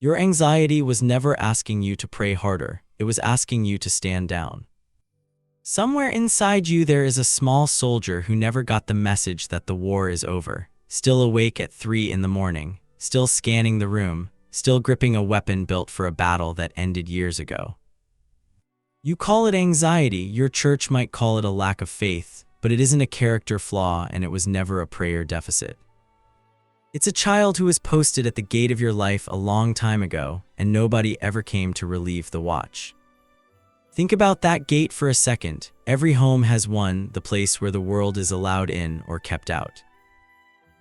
Your anxiety was never asking you to pray harder, it was asking you to stand down. Somewhere inside you there is a small soldier who never got the message that the war is over, still awake at 3 in the morning, still scanning the room, still gripping a weapon built for a battle that ended years ago. You call it anxiety, your church might call it a lack of faith, but it isn't a character flaw and it was never a prayer deficit. It's a child who was posted at the gate of your life a long time ago, and nobody ever came to relieve the watch. Think about that gate for a second. Every home has one, the place where the world is allowed in or kept out.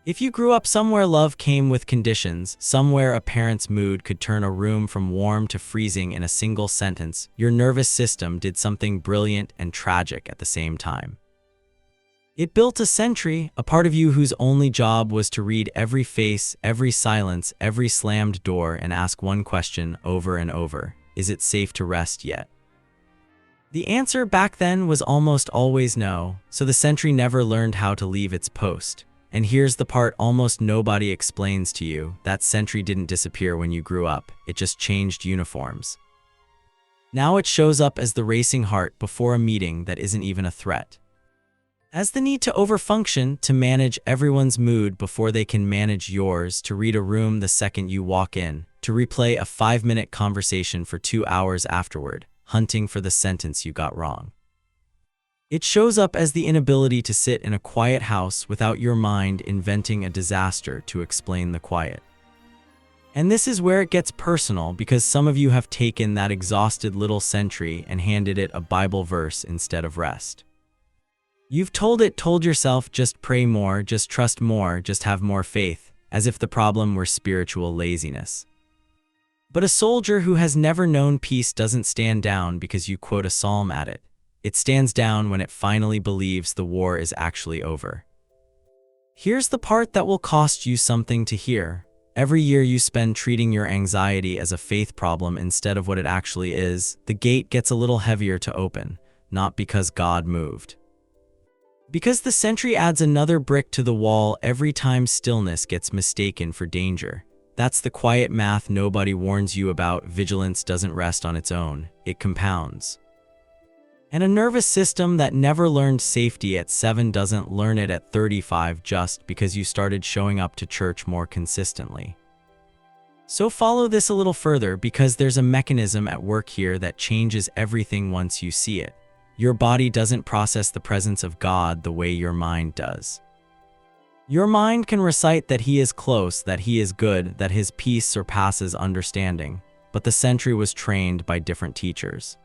If you grew up somewhere love came with conditions, somewhere a parent's mood could turn a room from warm to freezing in a single sentence, your nervous system did something brilliant and tragic at the same time. It built a sentry, a part of you whose only job was to read every face, every silence, every slammed door and ask one question over and over: is it safe to rest yet? The answer back then was almost always no, so the sentry never learned how to leave its post. And here's the part almost nobody explains to you: that sentry didn't disappear when you grew up, it just changed uniforms. Now it shows up as the racing heart before a meeting that isn't even a threat. As the need to overfunction, to manage everyone's mood before they can manage yours, to read a room the second you walk in, to replay a 5-minute conversation for 2 hours afterward, hunting for the sentence you got wrong. It shows up as the inability to sit in a quiet house without your mind inventing a disaster to explain the quiet. And this is where it gets personal, because some of you have taken that exhausted little sentry and handed it a Bible verse instead of rest. You've told yourself, just pray more, just trust more, just have more faith, as if the problem were spiritual laziness. But a soldier who has never known peace doesn't stand down because you quote a psalm at it. It stands down when it finally believes the war is actually over. Here's the part that will cost you something to hear. Every year you spend treating your anxiety as a faith problem instead of what it actually is, the gate gets a little heavier to open, not because God moved. Because the sentry adds another brick to the wall every time stillness gets mistaken for danger. That's the quiet math nobody warns you about. Vigilance doesn't rest on its own, it compounds. And a nervous system that never learned safety at 7 doesn't learn it at 35 just because you started showing up to church more consistently. So follow this a little further, because there's a mechanism at work here that changes everything once you see it. Your body doesn't process the presence of God the way your mind does. Your mind can recite that He is close, that He is good, that His peace surpasses understanding, but the sentry was trained by different teachers.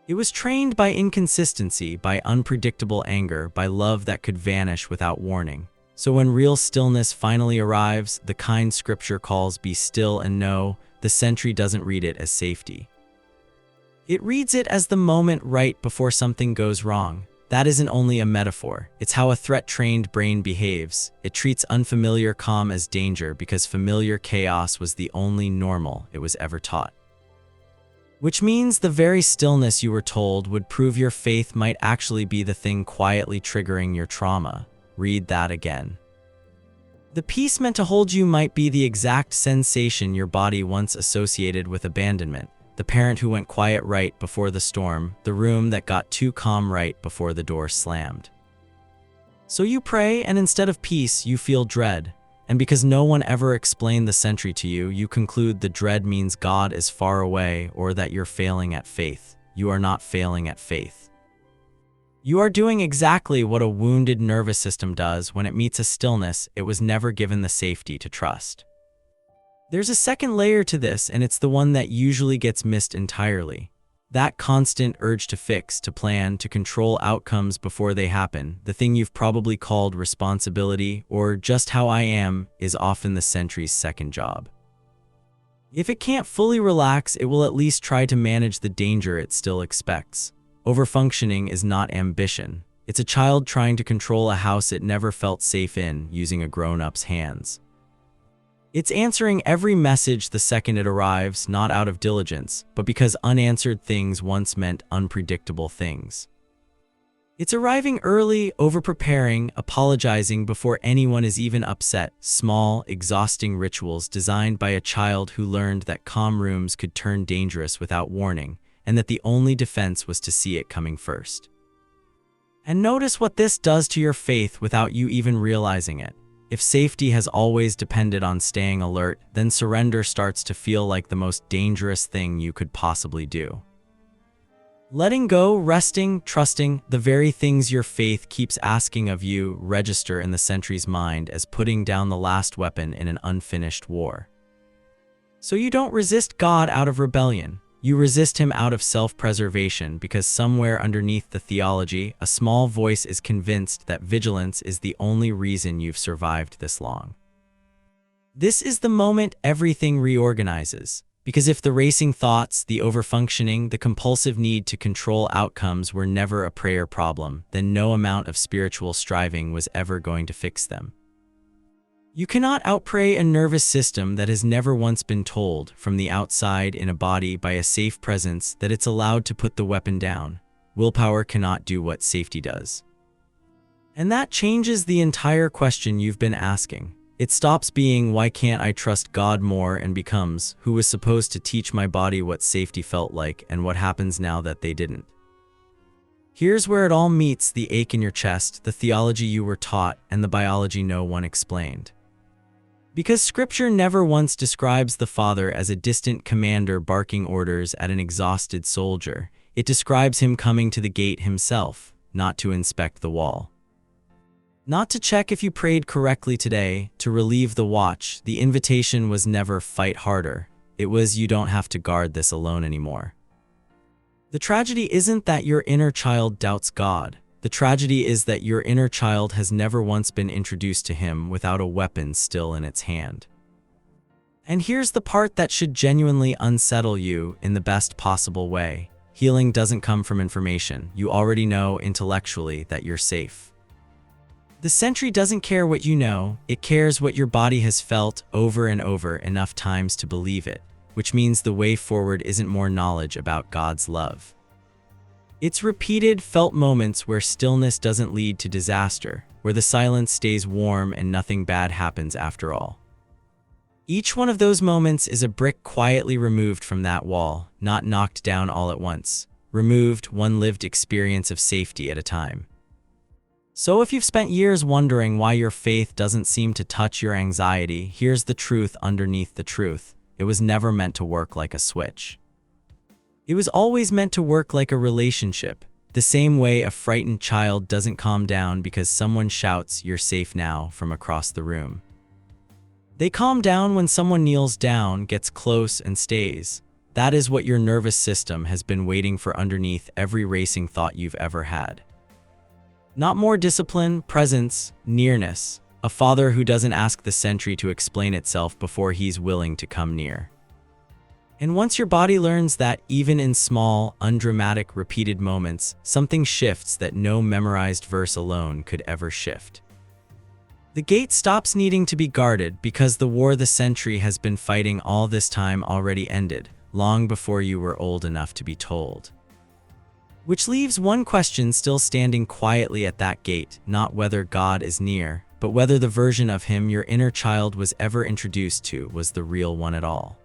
It was trained by inconsistency, by unpredictable anger, by love that could vanish without warning. So when real stillness finally arrives, the kind Scripture calls "be still and know," the sentry doesn't read it as safety. It reads it as the moment right before something goes wrong. That isn't only a metaphor, it's how a threat-trained brain behaves. It treats unfamiliar calm as danger because familiar chaos was the only normal it was ever taught. Which means the very stillness you were told would prove your faith might actually be the thing quietly triggering your trauma. Read that again. The peace meant to hold you might be the exact sensation your body once associated with abandonment. The parent who went quiet right before the storm, the room that got too calm right before the door slammed. So you pray, and instead of peace, you feel dread. And because no one ever explained the sentry to you, you conclude the dread means God is far away or that you're failing at faith. You are not failing at faith. You are doing exactly what a wounded nervous system does when it meets a stillness it was never given the safety to trust. There's a second layer to this, and it's the one that usually gets missed entirely. That constant urge to fix, to plan, to control outcomes before they happen, the thing you've probably called responsibility or just how I am, is often the sentry's second job. If it can't fully relax, it will at least try to manage the danger it still expects. Overfunctioning is not ambition. It's a child trying to control a house it never felt safe in using a grown-up's hands. It's answering every message the second it arrives, not out of diligence, but because unanswered things once meant unpredictable things. It's arriving early, over-preparing, apologizing before anyone is even upset. Small, exhausting rituals designed by a child who learned that calm rooms could turn dangerous without warning, and that the only defense was to see it coming first. And notice what this does to your faith without you even realizing it. If safety has always depended on staying alert, then surrender starts to feel like the most dangerous thing you could possibly do. Letting go, resting, trusting, the very things your faith keeps asking of you register in the sentry's mind as putting down the last weapon in an unfinished war. So you don't resist God out of rebellion. You resist him out of self-preservation because somewhere underneath the theology, a small voice is convinced that vigilance is the only reason you've survived this long. This is the moment everything reorganizes. Because if the racing thoughts, the overfunctioning, the compulsive need to control outcomes were never a prayer problem, then no amount of spiritual striving was ever going to fix them. You cannot outpray a nervous system that has never once been told, from the outside in a body by a safe presence, that it's allowed to put the weapon down. Willpower cannot do what safety does. And that changes the entire question you've been asking. It stops being, why can't I trust God more, and becomes, who was supposed to teach my body what safety felt like and what happens now that they didn't? Here's where it all meets: the ache in your chest, the theology you were taught, and the biology no one explained. Because Scripture never once describes the Father as a distant commander barking orders at an exhausted soldier, it describes him coming to the gate himself, not to inspect the wall. Not to check if you prayed correctly today, to relieve the watch. The invitation was never fight harder. It was, you don't have to guard this alone anymore. The tragedy isn't that your inner child doubts God. The tragedy is that your inner child has never once been introduced to him without a weapon still in its hand. And here's the part that should genuinely unsettle you in the best possible way. Healing doesn't come from information. You already know intellectually that you're safe. The sentry doesn't care what you know, it cares what your body has felt over and over enough times to believe it, which means the way forward isn't more knowledge about God's love. It's repeated, felt moments where stillness doesn't lead to disaster, where the silence stays warm and nothing bad happens after all. Each one of those moments is a brick quietly removed from that wall, not knocked down all at once, removed one lived experience of safety at a time. So if you've spent years wondering why your faith doesn't seem to touch your anxiety, here's the truth underneath the truth. It was never meant to work like a switch. It was always meant to work like a relationship, the same way a frightened child doesn't calm down because someone shouts, "You're safe now," from across the room. They calm down when someone kneels down, gets close, and stays. That is what your nervous system has been waiting for underneath every racing thought you've ever had. Not more discipline, presence, nearness. A father who doesn't ask the sentry to explain itself before he's willing to come near. And once your body learns that, even in small, undramatic, repeated moments, something shifts that no memorized verse alone could ever shift. The gate stops needing to be guarded because the war the sentry has been fighting all this time already ended, long before you were old enough to be told. Which leaves one question still standing quietly at that gate, not whether God is near, but whether the version of him your inner child was ever introduced to was the real one at all.